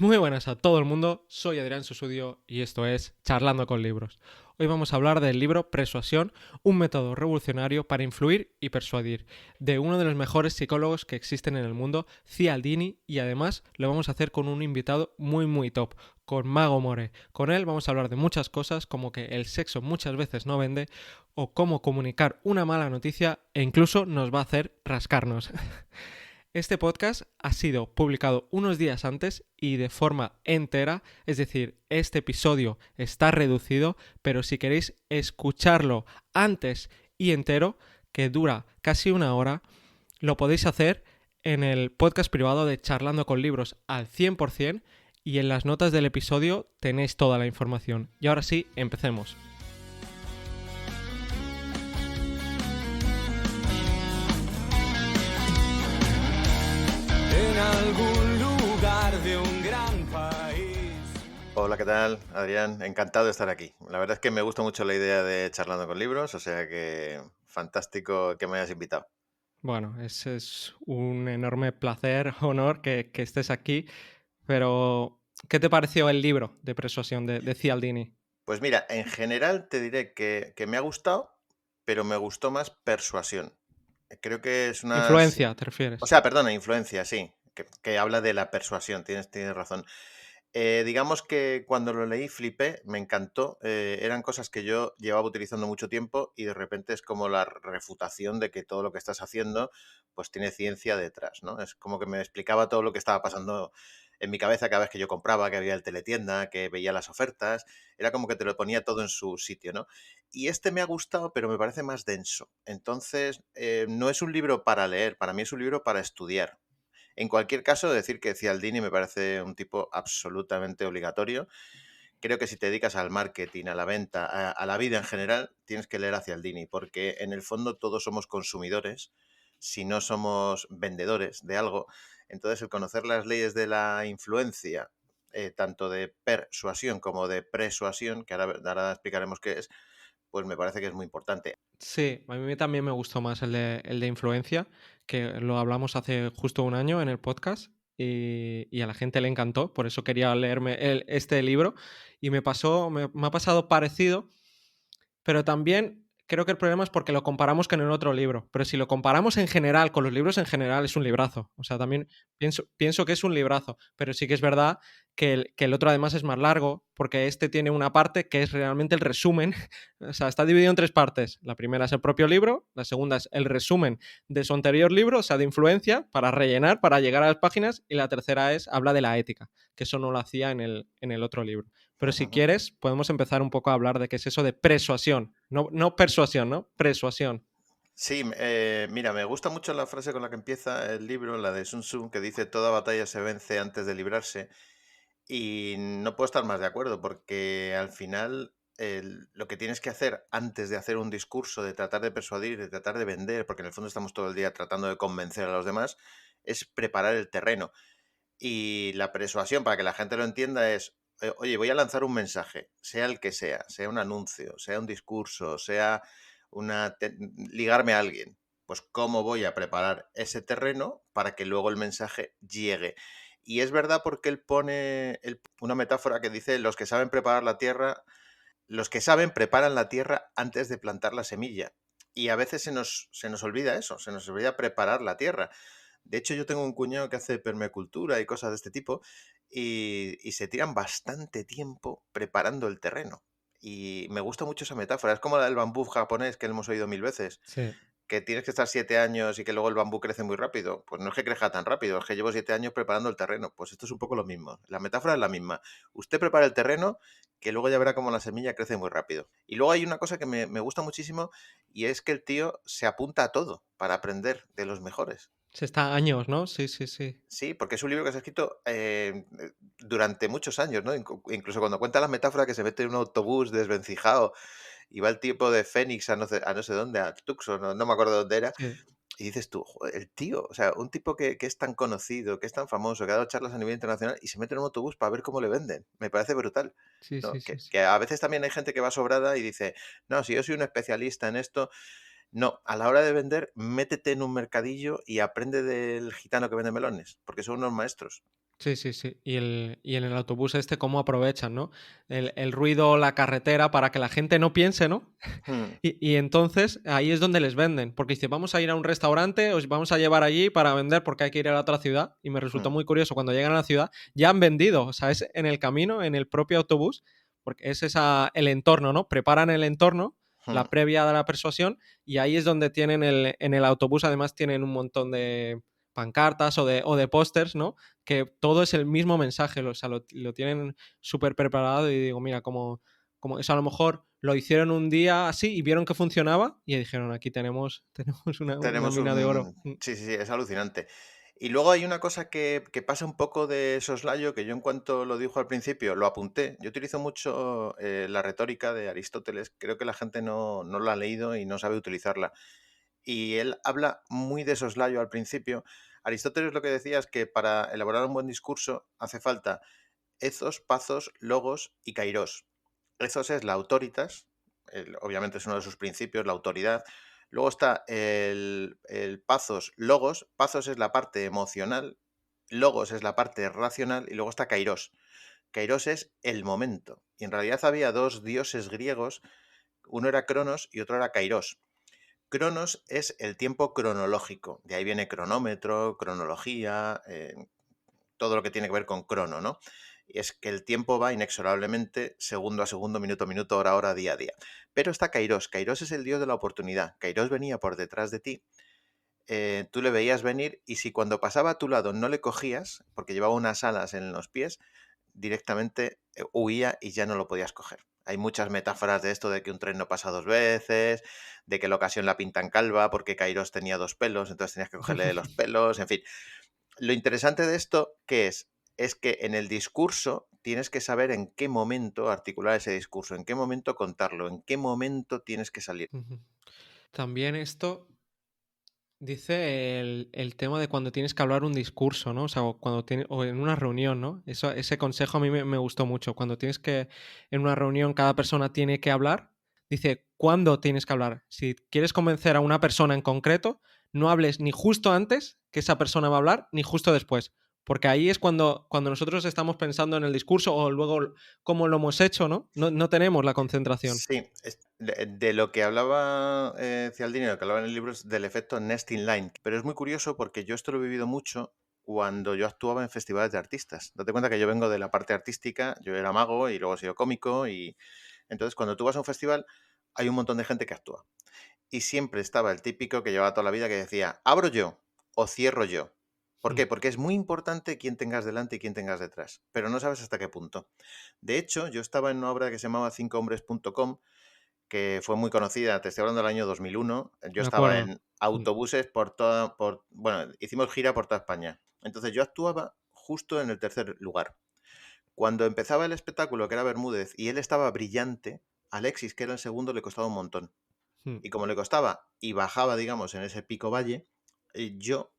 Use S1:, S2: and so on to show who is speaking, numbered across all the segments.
S1: Muy buenas a todo el mundo, soy Adrián Susudio y esto es Charlando con Libros. Hoy vamos a hablar del libro Persuasión, un método revolucionario para influir y persuadir, de uno de los mejores psicólogos que existen en el mundo, Cialdini, y además lo vamos a hacer con un invitado muy top, con Mago More. Con él vamos a hablar de muchas cosas como que el sexo muchas veces no vende o cómo comunicar una mala noticia e incluso nos va a hacer rascarnos. Este podcast ha sido publicado unos días antes y de forma entera, es decir, este episodio está reducido, pero si queréis escucharlo antes y entero, que dura casi una hora, lo podéis hacer en el podcast privado de Charlando con Libros al 100% y en las notas del episodio tenéis toda la información. Y ahora sí, empecemos.
S2: En algún lugar de un gran país.
S3: Hola, ¿qué tal, Adrián? Encantado de estar aquí. La verdad es que me gusta mucho la idea de Charlando con Libros, o sea que fantástico que me hayas invitado.
S1: Bueno, es un enorme placer, honor que estés aquí, pero ¿qué te pareció el libro de Persuasión de Cialdini?
S3: Pues mira, en general te diré que me ha gustado, pero me gustó más Persuasión. Creo que es una...
S1: Influencia, ¿te refieres?
S3: Perdona, influencia, sí, que habla de la persuasión, tienes razón. Digamos que cuando lo leí flipé, me encantó. Eran cosas que yo llevaba utilizando mucho tiempo y de repente es como la refutación de que todo lo que estás haciendo pues tiene ciencia detrás, ¿no? Es como que me explicaba todo lo que estaba pasando en mi cabeza cada vez que yo compraba, que había el teletienda, que veía las ofertas. Era como que te lo ponía todo en su sitio, ¿no? Y este me ha gustado, pero me parece más denso. Entonces, no es un libro para leer, para mí es un libro para estudiar. En cualquier caso, decir que Cialdini me parece un tipo absolutamente obligatorio. Creo que si te dedicas al marketing, a la venta, a la vida en general, tienes que leer a Cialdini, porque en el fondo todos somos consumidores, si no somos vendedores de algo. Entonces, el conocer las leyes de la influencia, tanto de persuasión como de persuasión, que ahora explicaremos qué es, pues me parece que es muy importante.
S1: Sí, a mí también me gustó más el de Influencia, que lo hablamos hace justo un año en el podcast y a la gente le encantó, por eso quería leerme este libro y me ha pasado parecido. Pero también creo que el problema es porque lo comparamos con el otro libro. Pero si lo comparamos en general, con los libros en general, es un librazo. O sea, también pienso que es un librazo. Pero sí que es verdad que el otro además es más largo, porque este tiene una parte que es realmente el resumen. O sea, está dividido en tres partes. La primera es el propio libro, la segunda es el resumen de su anterior libro, o sea, de influencia, para rellenar, para llegar a las páginas, y la tercera es habla de la ética, que eso no lo hacía en el otro libro. Pero si quieres, podemos empezar un poco a hablar de qué es eso de persuasión. No persuasión, ¿no? Persuasión.
S3: Sí, mira, me gusta mucho la frase con la que empieza el libro, la de Sun Tzu, que dice toda batalla se vence antes de librarse. Y no puedo estar más de acuerdo, porque al final lo que tienes que hacer antes de hacer un discurso, de tratar de persuadir, de tratar de vender, porque en el fondo estamos todo el día tratando de convencer a los demás, es preparar el terreno. Y la persuasión, para que la gente lo entienda, es, oye, voy a lanzar un mensaje, sea el que sea un anuncio, sea un discurso, sea ligarme a alguien. Pues cómo voy a preparar ese terreno para que luego el mensaje llegue. Y es verdad porque él pone una metáfora que dice, los que saben preparar la tierra, los que saben preparan la tierra antes de plantar la semilla. Y a veces se nos olvida eso, se nos olvida preparar la tierra. De hecho, yo tengo un cuñado que hace permacultura y cosas de este tipo y se tiran bastante tiempo preparando el terreno. Y me gusta mucho esa metáfora. Es como la del bambú japonés que hemos oído mil veces,
S1: Sí.
S3: que tienes que estar 7 años y que luego el bambú crece muy rápido. Pues no es que crezca tan rápido, es que llevo 7 años preparando el terreno. Pues esto es un poco lo mismo. La metáfora es la misma. Usted prepara el terreno, que luego ya verá cómo la semilla crece muy rápido. Y luego hay una cosa que me gusta muchísimo y es que el tío se apunta a todo para aprender de los mejores.
S1: Se está años, ¿no? Sí, sí, sí.
S3: Sí, porque es un libro que se ha escrito durante muchos años, ¿no? Incluso cuando cuenta la metáfora que se mete en un autobús desvencijado y va el tipo de Fénix a no sé dónde, a Tucson, no me acuerdo dónde era,
S1: Sí,
S3: y dices tú, "Joder, el tío, o sea, un tipo que es tan conocido, que es tan famoso, que ha dado charlas a nivel internacional y se mete en un autobús para ver cómo le venden. Me parece brutal,
S1: sí, sí,
S3: ¿no?
S1: sí,
S3: Que,
S1: sí.
S3: que a veces también hay gente que va sobrada y dice, no, si yo soy un especialista en esto, no, a la hora de vender, métete en un mercadillo y aprende del gitano que vende melones, porque son unos maestros.
S1: Sí, sí, sí. Y en el autobús cómo aprovechan, ¿no? El ruido, la carretera, para que la gente no piense, ¿no?
S3: Mm,
S1: Y entonces ahí es donde les venden, porque dice, vamos a ir a un restaurante, os vamos a llevar allí para vender porque hay que ir a la otra ciudad. Y me resultó
S3: mm,
S1: muy curioso, cuando llegan a la ciudad ya han vendido, o sea, es en el camino, en el propio autobús, porque es el entorno, ¿no? Preparan el entorno,
S3: mm.
S1: la previa de la persuasión, y ahí es donde tienen en el autobús, además tienen un montón de pancartas o de pósters, ¿no? Que todo es el mismo mensaje, o sea, lo tienen súper preparado y digo, mira, como eso a lo mejor lo hicieron un día así y vieron que funcionaba y dijeron, aquí tenemos, tenemos una
S3: Tenemos
S1: mina de oro.
S3: un... Sí, sí, sí, es alucinante. Y luego hay una cosa que pasa un poco de soslayo, que yo en cuanto lo dijo al principio, lo apunté. Yo utilizo mucho la retórica de Aristóteles, creo que la gente no la ha leído y no sabe utilizarla. Y él habla muy de soslayo al principio. Aristóteles lo que decía es que para elaborar un buen discurso hace falta ethos, pathos, logos y kairos. Ethos es la autoritas, obviamente es uno de sus principios, la autoridad. Luego está el pathos, logos. Pathos es la parte emocional, logos es la parte racional y luego está kairos. Kairos es el momento. Y en realidad había dos dioses griegos, uno era Cronos y otro era Kairos. Cronos es el tiempo cronológico, de ahí viene cronómetro, cronología, todo lo que tiene que ver con crono, ¿no? Y es que el tiempo va inexorablemente segundo a segundo, minuto a minuto, hora a hora, día a día. Pero está Kairos. Kairos es el dios de la oportunidad. Kairos venía por detrás de ti, tú le veías venir y si cuando pasaba a tu lado no le cogías, porque llevaba unas alas en los pies, directamente huía y ya no lo podías coger. Hay muchas metáforas de esto de que un tren no pasa dos veces, de que la ocasión la pintan calva porque Kairos tenía dos pelos, entonces tenías que cogerle los pelos, en fin. Lo interesante de esto, ¿qué es? Es que en el discurso tienes que saber en qué momento articular ese discurso, en qué momento contarlo, en qué momento tienes que salir.
S1: Ujú. También esto dice el tema de cuando tienes que hablar un discurso, ¿no? O sea, o en una reunión, ¿no? Ese consejo a mí me gustó mucho. Cuando tienes que, en una reunión, cada persona tiene que hablar, dice, ¿cuándo tienes que hablar? Si quieres convencer a una persona en concreto, no hables ni justo antes que esa persona va a hablar, ni justo después. Porque ahí es cuando nosotros estamos pensando en el discurso o luego cómo lo hemos hecho, ¿no? No tenemos la concentración.
S3: Sí, de lo que hablaba Cialdini, lo que hablaba en el libro es del efecto nesting line, pero es muy curioso porque yo esto lo he vivido mucho cuando yo actuaba en festivales de artistas. Date cuenta que yo vengo de la parte artística, yo era mago y luego he sido cómico y entonces cuando tú vas a un festival hay un montón de gente que actúa y siempre estaba el típico que llevaba toda la vida que decía, abro yo o cierro yo. ¿Por
S1: Mm,
S3: qué? Porque es muy importante quién tengas delante y quién tengas detrás, pero no sabes hasta qué punto. De hecho, yo estaba en una obra que se llamaba cincohombres.com que fue muy conocida, te estoy hablando del año 2001. Yo
S1: me
S3: estaba
S1: acuerdo.
S3: en
S1: Mm,
S3: autobuses por toda, bueno, hicimos gira por toda España. Entonces yo actuaba justo en el tercer lugar. Cuando empezaba el espectáculo, que era Bermúdez, y él estaba brillante, Alexis, que era el segundo, le costaba un montón.
S1: mm.
S3: Y como le costaba y bajaba, digamos, en ese pico valle, yo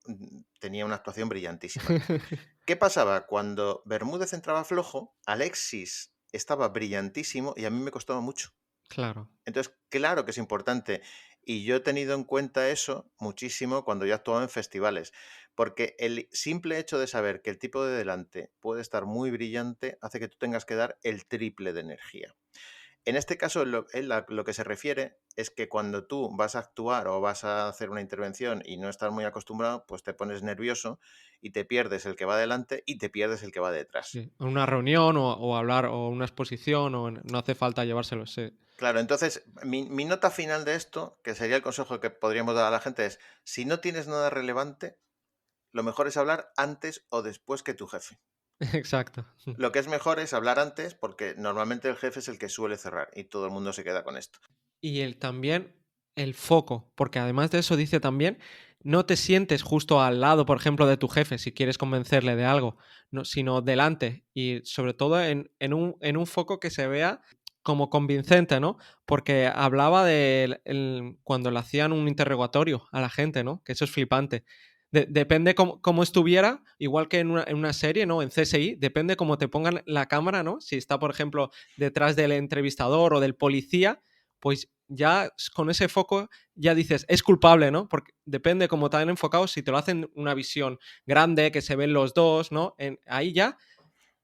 S3: tenía una actuación brillantísima. ¿Qué pasaba? Cuando Bermúdez entraba flojo, Alexis estaba brillantísimo y a mí me costaba mucho.
S1: Claro.
S3: Entonces, claro que es importante. Y yo he tenido en cuenta eso muchísimo cuando yo he actuado en festivales, porque el simple hecho de saber que el tipo de delante puede estar muy brillante hace que tú tengas que dar el triple de energía. En este caso, él lo que se refiere es que cuando tú vas a actuar o vas a hacer una intervención y no estás muy acostumbrado, pues te pones nervioso y te pierdes el que va delante y te pierdes el que va detrás.
S1: Sí, en una reunión o hablar o una exposición no hace falta llevárselo, sí.
S3: Claro, entonces mi nota final de esto, que sería el consejo que podríamos dar a la gente, es, si no tienes nada relevante, lo mejor es hablar antes o después que tu jefe.
S1: Exacto.
S3: Lo que es mejor es hablar antes porque normalmente el jefe es el que suele cerrar y todo el mundo se queda con esto.
S1: Y también el foco, porque además de eso dice también, no te sientes justo al lado, por ejemplo, de tu jefe si quieres convencerle de algo, no, sino delante y sobre todo en un foco que se vea como convincente, ¿no? Porque hablaba de cuando le hacían un interrogatorio a la gente, ¿no? Que eso es flipante. Depende cómo estuviera, igual que en una serie, ¿no? En CSI, depende cómo te pongan la cámara, ¿no? Si está, por ejemplo, detrás del entrevistador o del policía, pues ya con ese foco ya dices, es culpable, ¿no? Porque depende cómo te han enfocado, si te lo hacen una visión grande, que se ven los dos, ¿no? Ahí ya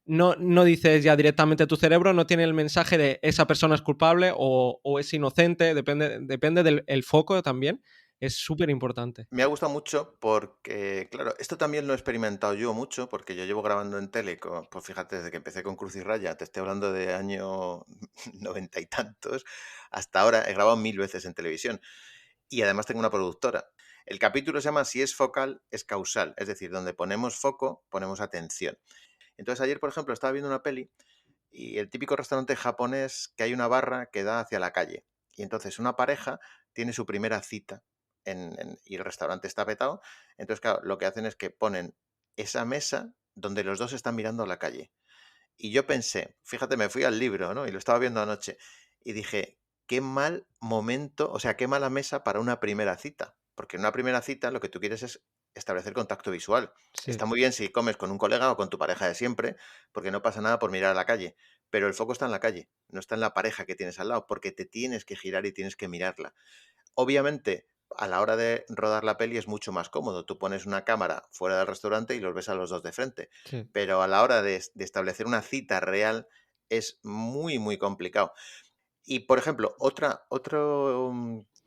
S1: no dices ya directamente, tu cerebro no tiene el mensaje de esa persona es culpable o es inocente, depende del el foco también, es súper importante.
S3: Me ha gustado mucho porque, claro, esto también lo he experimentado yo mucho, porque yo llevo grabando en tele, pues fíjate, desde que empecé con Cruz y Raya, te estoy hablando de año 90 y tantos, hasta ahora he grabado 1000 veces en televisión y además tengo una productora. El capítulo se llama Si es focal, es causal, es decir, donde ponemos foco, ponemos atención. Entonces ayer, por ejemplo, estaba viendo una peli y el típico restaurante japonés que hay una barra que da hacia la calle. Y entonces una pareja tiene su primera cita y el restaurante está vetado. Entonces, claro, lo que hacen es que ponen esa mesa donde los dos están mirando a la calle. Y yo pensé, fíjate, me fui al libro, ¿no? Y lo estaba viendo anoche. Y dije, qué mal momento, o sea, qué mala mesa para una primera cita. Porque en una primera cita lo que tú quieres es establecer contacto visual. Está
S1: Sí.
S3: muy bien si comes con un colega o con tu pareja de siempre, porque no pasa nada por mirar a la calle. Pero el foco está en la calle, no está en la pareja que tienes al lado, porque te tienes que girar y tienes que mirarla. Obviamente, a la hora de rodar la peli es mucho más cómodo. Tú pones una cámara fuera del restaurante y los ves a los dos de frente.
S1: Sí.
S3: Pero a la hora de establecer una cita real es muy, muy complicado. Y, por ejemplo, otro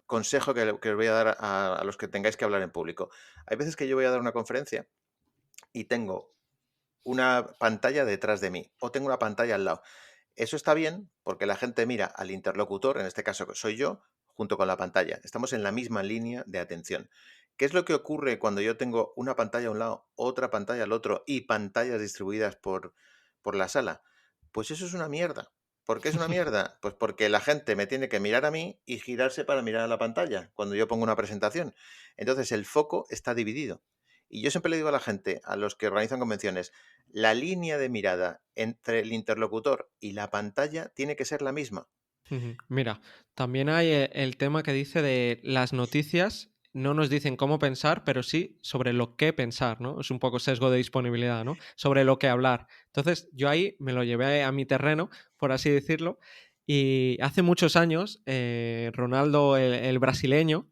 S3: consejo que os voy a dar a los que tengáis que hablar en público. Hay veces que yo voy a dar una conferencia y tengo una pantalla detrás de mí o tengo una pantalla al lado. Eso está bien porque la gente mira al interlocutor, en este caso que soy yo, junto con la pantalla. Estamos en la misma línea de atención. ¿Qué es lo que ocurre cuando yo tengo una pantalla a un lado, otra pantalla al otro y pantallas distribuidas por la sala? Pues eso es una mierda. ¿Por qué es una mierda? Pues porque la gente me tiene que mirar a mí y girarse para mirar a la pantalla cuando yo pongo una presentación. Entonces el foco está dividido. Y yo siempre le digo a la gente, a los que organizan convenciones, la línea de mirada entre el interlocutor y la pantalla tiene que ser la misma.
S1: Ujú. Mira, también hay el tema que dice de las noticias no nos dicen cómo pensar, pero sí sobre lo que pensar, ¿no? Es un poco sesgo de disponibilidad, ¿no? Sobre lo que hablar. Entonces, yo ahí me lo llevé a mi terreno, por así decirlo, y hace muchos años, Ronaldo, el brasileño,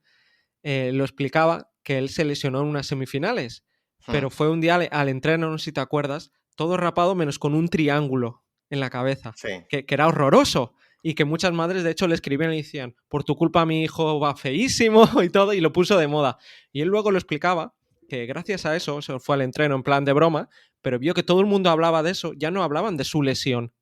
S1: lo explicaba que él se lesionó en unas semifinales,
S3: Hmm,
S1: pero fue un día al entreno, no sé si te acuerdas, todo rapado menos con un triángulo en la cabeza,
S3: sí.
S1: que era horroroso y que muchas madres de hecho le escribían y decían, por tu culpa mi hijo va feísimo y todo, y lo puso de moda. Y él luego lo explicaba que gracias a eso se fue al entreno en plan de broma, pero vio que todo el mundo hablaba de eso, ya no hablaban de su lesión.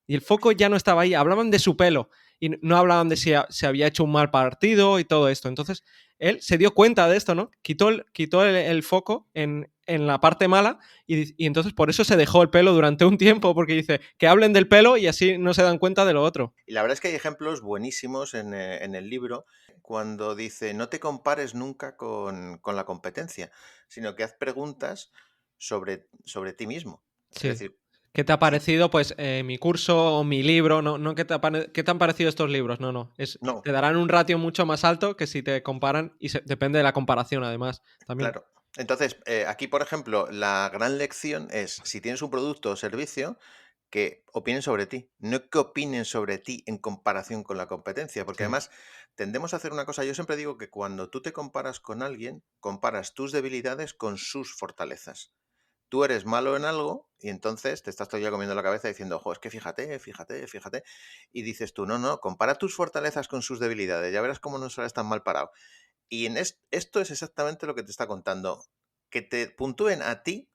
S1: Y el foco ya no estaba ahí, hablaban de su pelo y no hablaban de si se había hecho un mal partido y todo esto. Entonces, él se dio cuenta de esto, ¿no? Quitó el foco en la parte mala y entonces por eso se dejó el pelo durante un tiempo, porque dice que hablen del pelo y así no se dan cuenta de lo otro.
S3: Y la verdad es que hay ejemplos buenísimos en el libro cuando dice, no te compares nunca con la competencia, sino que haz preguntas sobre ti mismo. Es
S1: Sí.
S3: decir,
S1: ¿Qué te ha
S3: si,
S1: parecido, pues, mi curso o mi libro? No, ¿qué te han parecido estos libros? No.
S3: no,
S1: Te darán un ratio mucho más alto que si te comparan y depende de la comparación, además, también.
S3: claro. Entonces, aquí, por ejemplo, la gran lección es, si tienes un producto o servicio, que opinen sobre ti, no que opinen sobre ti en comparación con la competencia, porque
S1: Sí.
S3: además tendemos a hacer una cosa, yo siempre digo que cuando tú te comparas con alguien, comparas tus debilidades con sus fortalezas. Tú eres malo en algo y entonces te estás todavía comiendo la cabeza diciendo, jo, es que fíjate, fíjate, fíjate. Y dices tú, no, compara tus fortalezas con sus debilidades, ya verás cómo no sales tan mal parado. Y esto es exactamente lo que te está contando. Que te puntúen a ti,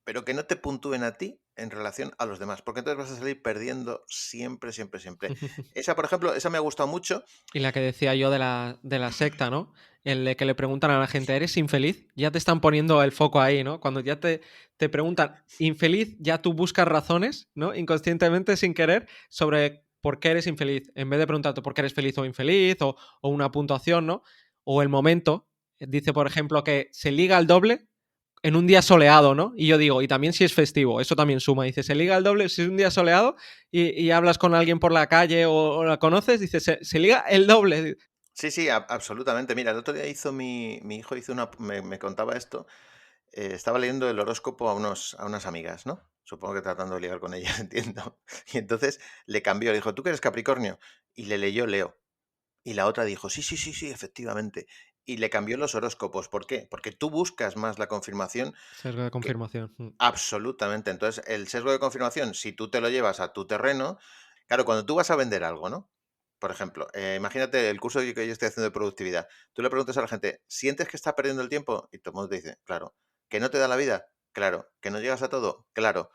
S3: pero que no te puntúen a ti en relación a los demás, porque entonces vas a salir perdiendo siempre, siempre, siempre. Esa, por ejemplo, esa me ha gustado mucho.
S1: Y la que decía yo de la secta, ¿no? El de que le preguntan a la gente, ¿eres infeliz? Ya te están poniendo el foco ahí, ¿no? Cuando ya te preguntan infeliz, ya tú buscas razones, ¿no? Inconscientemente, sin querer, sobre por qué eres infeliz. En vez de preguntarte por qué eres feliz o infeliz, o una puntuación, ¿no? O el momento. Dice, por ejemplo, que se liga al doble en un día soleado, ¿no? Y yo digo, y también si es festivo, eso también suma. Dice, se liga el doble si es un día soleado y hablas con alguien por la calle o la conoces, dice, se liga el doble.
S3: Sí, sí, absolutamente. Mira, el otro día hizo mi hijo hizo me contaba esto. Estaba leyendo el horóscopo a unas amigas, ¿no? Supongo que tratando de ligar con ellas, entiendo. Y entonces le cambió, le dijo, ¿tú que eres Capricornio? Y le leyó Leo. Y la otra dijo, sí, sí, sí, sí, efectivamente. Y le cambió los horóscopos. ¿Por qué? Porque tú buscas más la confirmación
S1: Sesgo de
S3: que
S1: confirmación.
S3: absolutamente. Entonces, el sesgo de confirmación, si tú te lo llevas a tu terreno, claro, cuando tú vas a vender algo, ¿no? Por ejemplo, imagínate el curso que yo estoy haciendo de productividad. Tú le preguntas a la gente, ¿sientes que está perdiendo el tiempo? Y todo el mundo te dice, claro. ¿Que no te da la vida? Claro. ¿Que no llegas a todo? Claro.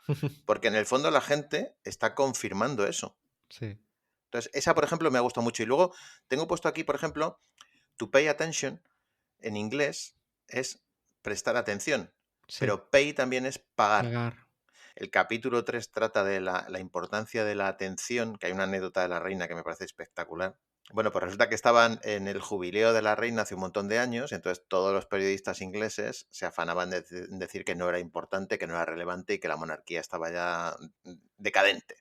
S3: Porque en el fondo la gente está confirmando eso.
S1: Sí,
S3: Entonces, esa, por ejemplo, me ha gustado mucho. Y luego tengo puesto aquí, por ejemplo, to pay attention, en inglés, es prestar atención.
S1: sí,
S3: Pero pay también es pagar.
S1: pagar.
S3: El capítulo 3 trata de la importancia de la atención, que hay una anécdota de la reina que me parece espectacular. Bueno, pues resulta que estaban en el jubileo de la reina hace un montón de años, y entonces todos los periodistas ingleses se afanaban de decir que no era importante, que no era relevante y que la monarquía estaba ya decadente.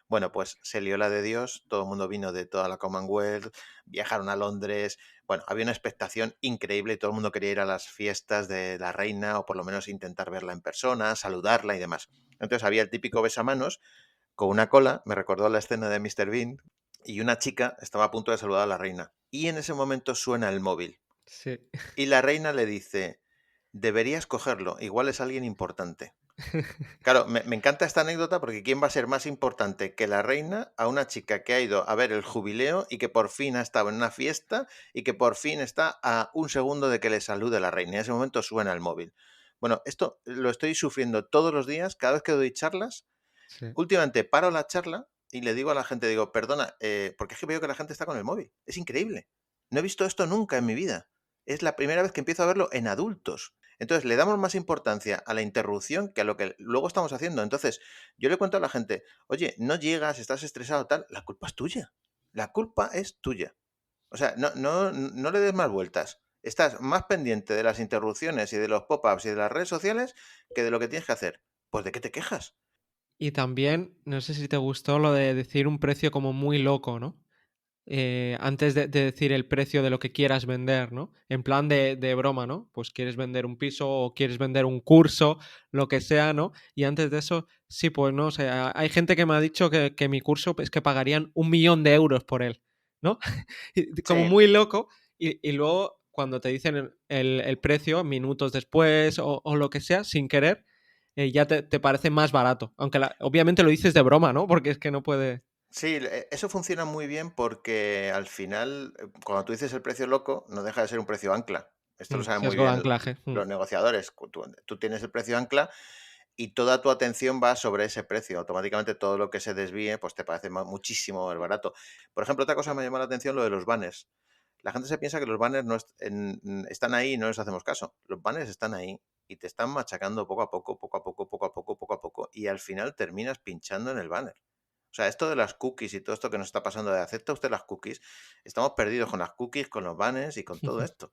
S3: Bueno, pues se lió la de Dios, todo el mundo vino de toda la Commonwealth, viajaron a Londres, bueno, había una expectación increíble y todo el mundo quería ir a las fiestas de la reina o por lo menos intentar verla en persona, saludarla y demás. Entonces había el típico besamanos con una cola, me recordó la escena de Mr. Bean, y una chica estaba a punto de saludar a la reina. Y en ese momento suena el móvil.
S1: Sí.
S3: Y la reina le dice, deberías cogerlo, igual es alguien importante. Claro, me encanta esta anécdota porque ¿quién va a ser más importante que la reina a una chica que ha ido a ver el jubileo y que por fin ha estado en una fiesta y que por fin está a un segundo de que le salude la reina? Y en ese momento suena el móvil. Bueno, esto lo estoy sufriendo todos los días, cada vez que doy charlas.
S1: Sí.
S3: Últimamente paro la charla y le digo a la gente, digo, perdona, porque es que veo que la gente está con el móvil. Es increíble. No he visto esto nunca en mi vida. Es la primera vez que empiezo a verlo en adultos. Entonces, le damos más importancia a la interrupción que a lo que luego estamos haciendo. Entonces, yo le cuento a la gente, oye, no llegas, estás estresado, tal, la culpa es tuya. La culpa es tuya. O sea, no le des más vueltas. Estás más pendiente de las interrupciones y de los pop-ups y de las redes sociales que de lo que tienes que hacer. Pues ¿de qué te quejas?
S1: Y también, no sé si te gustó lo de decir un precio como muy loco, ¿no? Antes de decir el precio de lo que quieras vender, ¿no? En plan de broma, ¿no? Pues quieres vender un piso o quieres vender un curso, lo que sea, ¿no? Y antes de eso, sí, pues no, o sea, hay gente que me ha dicho que mi curso es que pagarían 1 millón de euros por él, ¿no? Como
S3: Sí,
S1: muy loco. Y luego, cuando te dicen el precio, minutos después o lo que sea, sin querer, ya te parece más barato. Aunque obviamente lo dices de broma, ¿no? Porque es que no puede.
S3: sí, eso funciona muy bien porque al final, cuando tú dices el precio loco, no deja de ser un precio ancla. Esto lo saben muy
S1: Sesgo de
S3: bien
S1: anclaje.
S3: los negociadores. Tú tienes el precio ancla y toda tu atención va sobre ese precio. Automáticamente todo lo que se desvíe, pues te parece muchísimo más barato. Por ejemplo, otra cosa me llama la atención, lo de los banners. La gente se piensa que los banners no están ahí y no les hacemos caso. Los banners están ahí y te están machacando poco a poco, poco a poco, poco a poco, poco a poco, y al final terminas pinchando en el banner. O sea, esto de las cookies y todo esto que nos está pasando de acepta usted las cookies, estamos perdidos con las cookies, con los banners y con todo esto,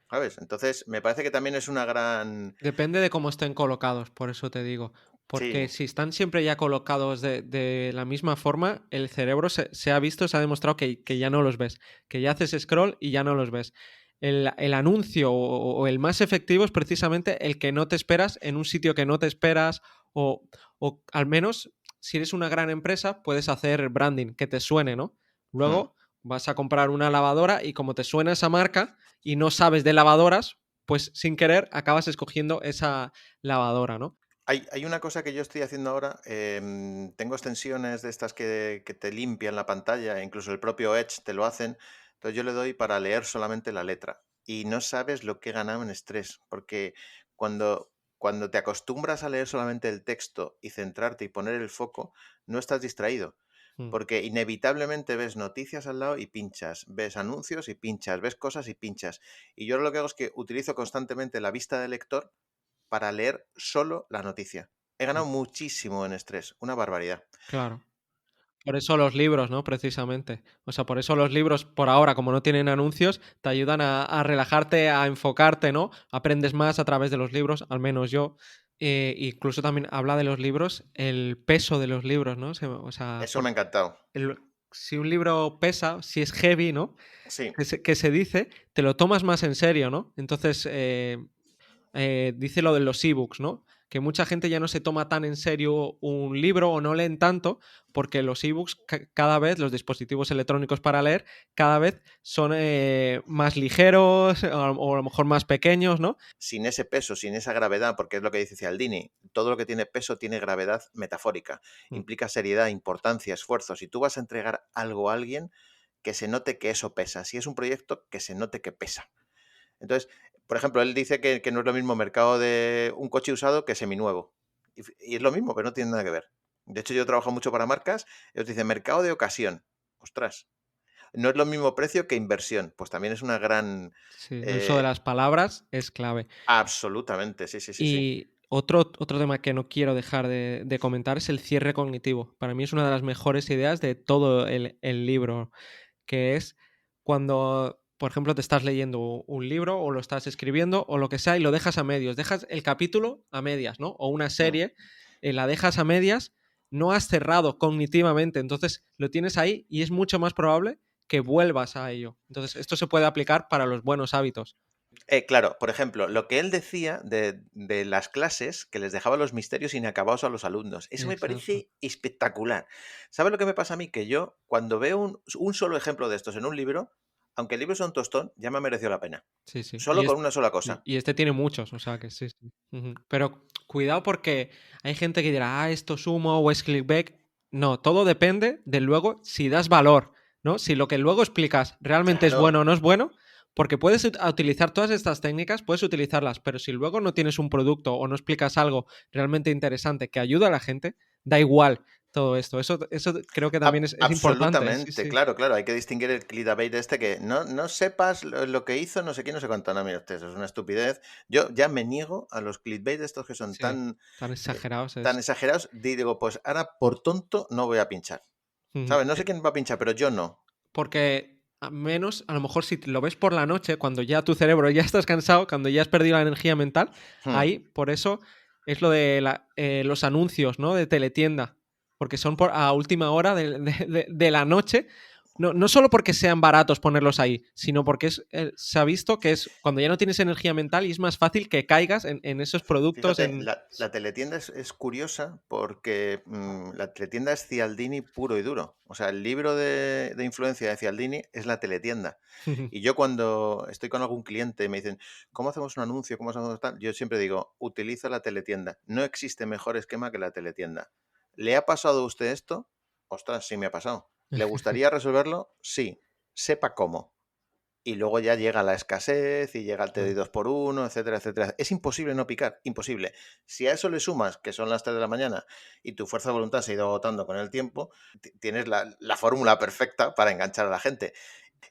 S3: ¿sabes? Entonces, me parece que también es una gran...
S1: Depende de cómo estén colocados, por eso te digo. Porque
S3: Sí,
S1: si están siempre ya colocados de la misma forma, el cerebro se ha visto, se ha demostrado que ya no los ves. Que ya haces scroll y ya no los ves. El anuncio o el más efectivo es precisamente el que no te esperas en un sitio que no te esperas o al menos si eres una gran empresa puedes hacer branding, que te suene, ¿no?
S3: mm.
S1: Luego vas a comprar una lavadora y como te suena esa marca y no sabes de lavadoras, pues sin querer acabas escogiendo esa lavadora, ¿no?
S3: Hay una cosa que yo estoy haciendo ahora, tengo extensiones de estas que te limpian la pantalla, e incluso el propio Edge te lo hacen, entonces yo le doy para leer solamente la letra y no sabes lo que he ganado en estrés, porque cuando te acostumbras a leer solamente el texto y centrarte y poner el foco, no estás distraído,
S1: Mm.
S3: porque inevitablemente ves noticias al lado y pinchas, ves anuncios y pinchas, ves cosas y pinchas. Y yo lo que hago es que utilizo constantemente la vista del lector para leer solo la noticia. He ganado muchísimo en estrés, una barbaridad.
S1: Claro. Por eso los libros, ¿no? Precisamente. O sea, por eso los libros, por ahora, como no tienen anuncios, te ayudan a relajarte, a enfocarte, ¿no? Aprendes más a través de los libros, al menos yo. Incluso también habla de los libros, el peso de los libros, ¿no? O sea,
S3: Eso me ha encantado.
S1: si un libro pesa, si es heavy, ¿no?
S3: Sí,
S1: Que se dice, te lo tomas más en serio, ¿no? Entonces, dice lo de los ebooks, ¿no? que mucha gente ya no se toma tan en serio un libro o no leen tanto porque los ebooks cada vez, los dispositivos electrónicos para leer, cada vez son más ligeros o a lo mejor más pequeños, ¿no?
S3: Sin ese peso, sin esa gravedad, porque es lo que dice Cialdini, todo lo que tiene peso tiene gravedad metafórica,
S1: Mm.
S3: implica seriedad, importancia, esfuerzo. Si tú vas a entregar algo a alguien, que se note que eso pesa. Si es un proyecto, que se note que pesa. Entonces, por ejemplo, él dice que no es lo mismo mercado de un coche usado que seminuevo. Y es lo mismo, pero no tiene nada que ver. De hecho, yo trabajo mucho para marcas, ellos dicen mercado de ocasión. Ostras, no es lo mismo precio que inversión. Pues también es una gran...
S1: Sí, el uso de las palabras es clave.
S3: absolutamente, sí, sí, sí, sí.
S1: Y otro tema que no quiero dejar de comentar es el cierre cognitivo. Para mí es una de las mejores ideas de todo el libro, que es cuando, por ejemplo, te estás leyendo un libro o lo estás escribiendo o lo que sea y lo dejas a medios. Dejas el capítulo a medias, ¿no? O una serie, la dejas a medias, no has cerrado cognitivamente, entonces lo tienes ahí y es mucho más probable que vuelvas a ello. Entonces, esto se puede aplicar para los buenos hábitos.
S3: Claro, por ejemplo, lo que él decía de las clases, que les dejaba los misterios inacabados a los alumnos, eso me
S1: Exacto.
S3: parece espectacular. ¿Sabes lo que me pasa a mí? Que yo, cuando veo un solo ejemplo de estos en un libro, aunque el libro sea un tostón, ya me ha merecido la pena.
S1: Sí, sí.
S3: Solo con una sola
S1: Sí,
S3: cosa.
S1: y este tiene muchos, o sea que sí, sí. Ujú. Pero cuidado porque hay gente que dirá, esto es humo o es clickbait. No, todo depende de luego si das valor, ¿no? Si lo que luego explicas realmente es
S3: Claro.
S1: bueno o no es bueno, porque puedes utilizar todas estas técnicas, puedes utilizarlas, pero si luego no tienes un producto o no explicas algo realmente interesante que ayuda a la gente, da igual todo esto. Eso creo que también es importante, sí,
S3: Absolutamente,
S1: sí.
S3: claro, claro. Hay que distinguir el clickbait de este que no sepas lo que hizo, no sé quién, no sé cuánto. No, mira usted, eso es una estupidez. Yo ya me niego a los clickbait de estos que son
S1: Sí,
S3: tan,
S1: tan
S3: eh,
S1: exagerados
S3: tan
S1: es.
S3: exagerados. Digo, pues ahora por tonto no voy a pinchar.
S1: Ujú.
S3: ¿Sabes? No sé quién va a pinchar, pero yo no.
S1: Porque a menos, a lo mejor si lo ves por la noche, cuando ya tu cerebro ya estás cansado, cuando ya has perdido la energía mental,
S3: Hmm.
S1: ahí por eso es lo de los anuncios, ¿no? De teletienda, porque son a última hora de la noche. No solo porque sean baratos ponerlos ahí, sino porque se ha visto que es cuando ya no tienes energía mental y es más fácil que caigas en esos productos.
S3: Fíjate, la teletienda es curiosa porque la teletienda es Cialdini puro y duro. O sea, el libro de influencia de Cialdini es la teletienda. Y yo cuando estoy con algún cliente y me dicen, ¿cómo hacemos un anuncio? ¿Cómo hacemos tal? Yo siempre digo, utiliza la teletienda. No existe mejor esquema que la teletienda. ¿Le ha pasado a usted esto? Ostras, sí me ha pasado. ¿Le gustaría resolverlo? Sí. Sepa cómo. Y luego ya llega la escasez y llega el te doy 2 por 1, etcétera, etcétera. Es imposible no picar, imposible. Si a eso le sumas que son las 3 de la mañana y tu fuerza de voluntad se ha ido agotando con el tiempo, tienes la fórmula perfecta para enganchar a la gente.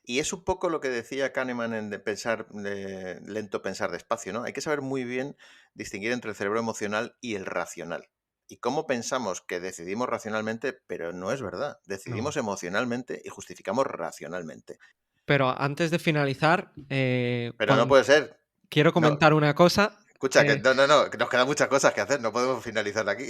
S3: Y es un poco lo que decía Kahneman en de pensar lento, pensar despacio, ¿no? Hay que saber muy bien distinguir entre el cerebro emocional y el racional. Y cómo pensamos que decidimos racionalmente, pero no es verdad.
S1: No.
S3: Decidimos emocionalmente y justificamos racionalmente.
S1: Pero antes de finalizar,
S3: Pero no puede ser.
S1: quiero
S3: No,
S1: comentar una cosa.
S3: escucha, que no, que nos quedan muchas cosas que hacer, no podemos finalizar aquí.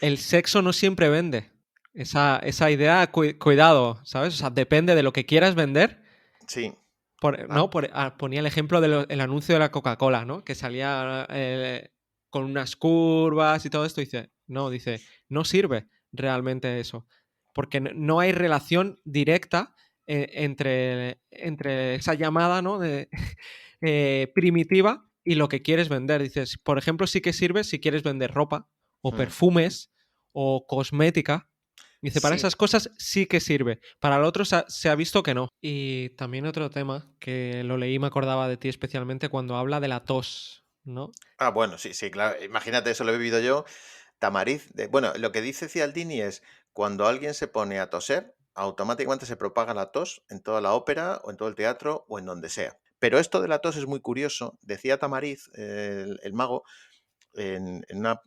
S1: El sexo no siempre vende. Esa idea, cuidado, ¿sabes? O sea, depende de lo que quieras vender.
S3: Sí.
S1: ¿No?
S3: Ah,
S1: Ponía el ejemplo del anuncio de la Coca-Cola, ¿no? Que salía con unas curvas y todo esto. Dice, no sirve realmente eso. Porque no hay relación directa entre esa llamada, ¿no? Primitiva y lo que quieres vender. Dices, por ejemplo, sí que sirve si quieres vender ropa o
S3: hmm.
S1: perfumes o cosmética. Dice, para
S3: Sí.
S1: esas cosas sí que sirve. Para lo otro se ha visto que no. Y también otro tema que lo leí y me acordaba de ti especialmente cuando habla de la tos, ¿no?
S3: Ah, bueno, sí, sí, claro. Imagínate, eso lo he vivido yo. Tamariz. Bueno, lo que dice Cialdini es, cuando alguien se pone a toser, automáticamente se propaga la tos en toda la ópera o en todo el teatro o en donde sea. Pero esto de la tos es muy curioso. Decía Tamariz, el mago, en una,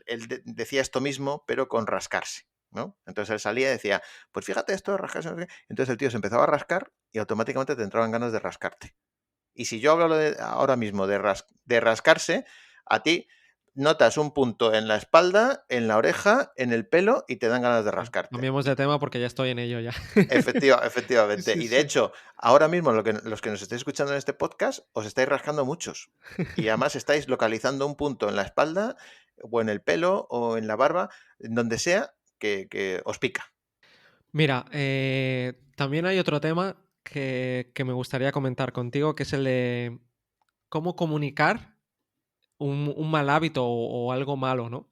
S3: él decía esto mismo, pero con rascarse, ¿no? Entonces él salía y decía, pues fíjate esto de rascarse, no sé qué. Entonces el tío se empezaba a rascar y automáticamente te entraban ganas de rascarte. Y si yo hablo ahora mismo de rascarse, a ti notas un punto en la espalda, en la oreja, en el pelo y te dan ganas de rascarte.
S1: Cambiemos de tema porque ya estoy en ello ya.
S3: Efectivamente.
S1: Sí,
S3: Y de
S1: sí.
S3: hecho, ahora mismo los que nos estáis escuchando en este podcast, os estáis rascando muchos. Y además estáis localizando un punto en la espalda, o en el pelo, o en la barba, en donde sea, que os pica.
S1: Mira, también hay otro tema que me gustaría comentar contigo, que es el de cómo comunicar un mal hábito o algo malo, ¿no?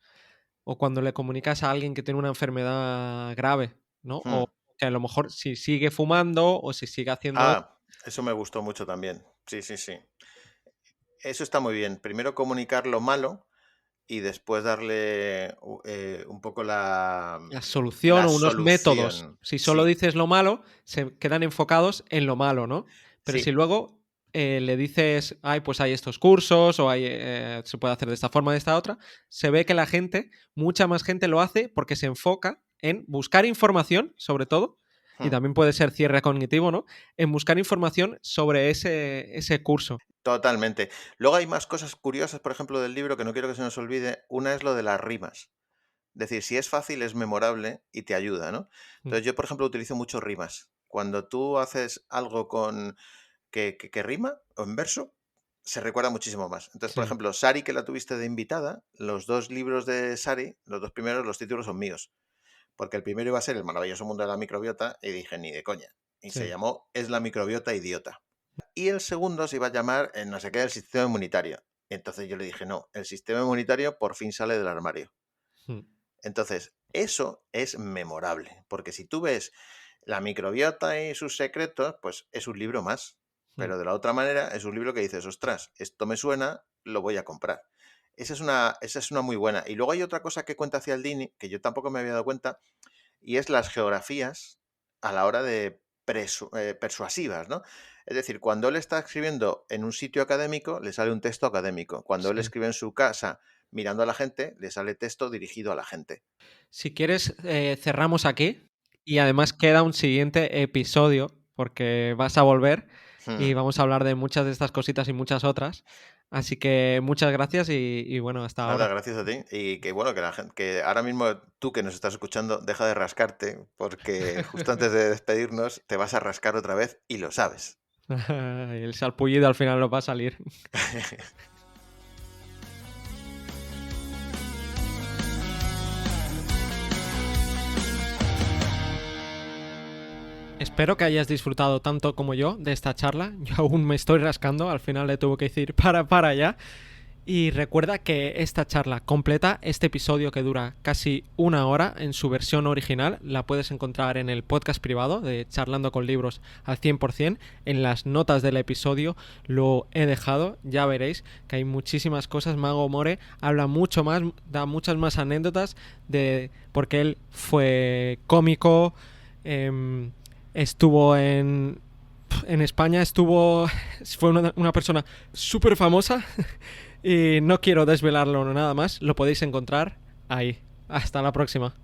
S1: O cuando le comunicas a alguien que tiene una enfermedad grave, ¿no?
S3: Hmm.
S1: O que a lo mejor si sigue fumando o si sigue haciendo...
S3: Eso me gustó mucho también. Sí, sí, sí. Eso está muy bien. Primero comunicar lo malo y después darle un poco
S1: La solución
S3: la
S1: o unos métodos.
S3: solución.
S1: Si solo
S3: Sí,
S1: dices lo malo, se quedan enfocados en lo malo, ¿no? Pero si
S3: sí,
S1: luego le dices, ay, pues hay estos cursos o hay, se puede hacer de esta forma, de esta otra, se ve que la gente, mucha más gente lo hace porque se enfoca en buscar información, sobre todo, y
S3: hmm,
S1: también puede ser cierre cognitivo, ¿no? En buscar información sobre ese curso.
S3: totalmente. Luego hay más cosas curiosas, por ejemplo, del libro que no quiero que se nos olvide. Una es lo de las rimas. Es decir, si es fácil, es memorable y te ayuda, ¿no?
S1: Mm,
S3: Entonces yo, por ejemplo, utilizo mucho rimas. Cuando tú haces algo con que rima o en verso, se recuerda muchísimo más. Entonces, por
S1: sí.
S3: ejemplo, Sari, que la tuviste de invitada, los dos libros de Sari, los dos primeros, los títulos son míos. Porque el primero iba a ser El maravilloso mundo de la microbiota y dije, ni de coña. Y se
S1: Sí.
S3: llamó Es la microbiota idiota. Y el segundo se iba a llamar no sé qué del sistema inmunitario. Entonces yo le dije, no, el sistema inmunitario por fin sale del armario.
S1: Mm,
S3: Entonces, eso es memorable, porque si tú ves la microbiota y sus secretos, pues es un libro más.
S1: mm.
S3: Pero de la otra manera es un libro que dices, ostras, esto me suena, lo voy a comprar. Esa es una muy buena. Y luego hay otra cosa que cuenta Cialdini, que yo tampoco me había dado cuenta, y es las geografías a la hora de persuasivas, ¿no? Es decir, cuando él está escribiendo en un sitio académico, le sale un texto académico. Cuando él
S1: Sí.
S3: escribe en su casa mirando a la gente, le sale texto dirigido a la gente.
S1: Si quieres, cerramos aquí y además queda un siguiente episodio porque vas a volver
S3: Hmm.
S1: y vamos a hablar de muchas de estas cositas y muchas otras. Así que muchas gracias y bueno, hasta
S3: Nada,
S1: ahora.
S3: gracias a ti. Y que bueno, que la gente, que ahora mismo tú que nos estás escuchando, deja de rascarte, porque justo antes de despedirnos te vas a rascar otra vez y lo sabes.
S1: El salpullido al final nos va a salir. Espero que hayas disfrutado tanto como yo de esta charla. Yo aún me estoy rascando, al final le tuve que decir para allá. Y recuerda que esta charla completa, este episodio que dura casi una hora en su versión original, la puedes encontrar en el podcast privado de Charlando con Libros al 100%. En las notas del episodio lo he dejado, ya veréis que hay muchísimas cosas. Mago More habla mucho más, da muchas más anécdotas de porque él fue cómico, estuvo en España, fue una persona súper famosa. Y no quiero desvelarlo nada más, lo podéis encontrar ahí. Hasta la próxima.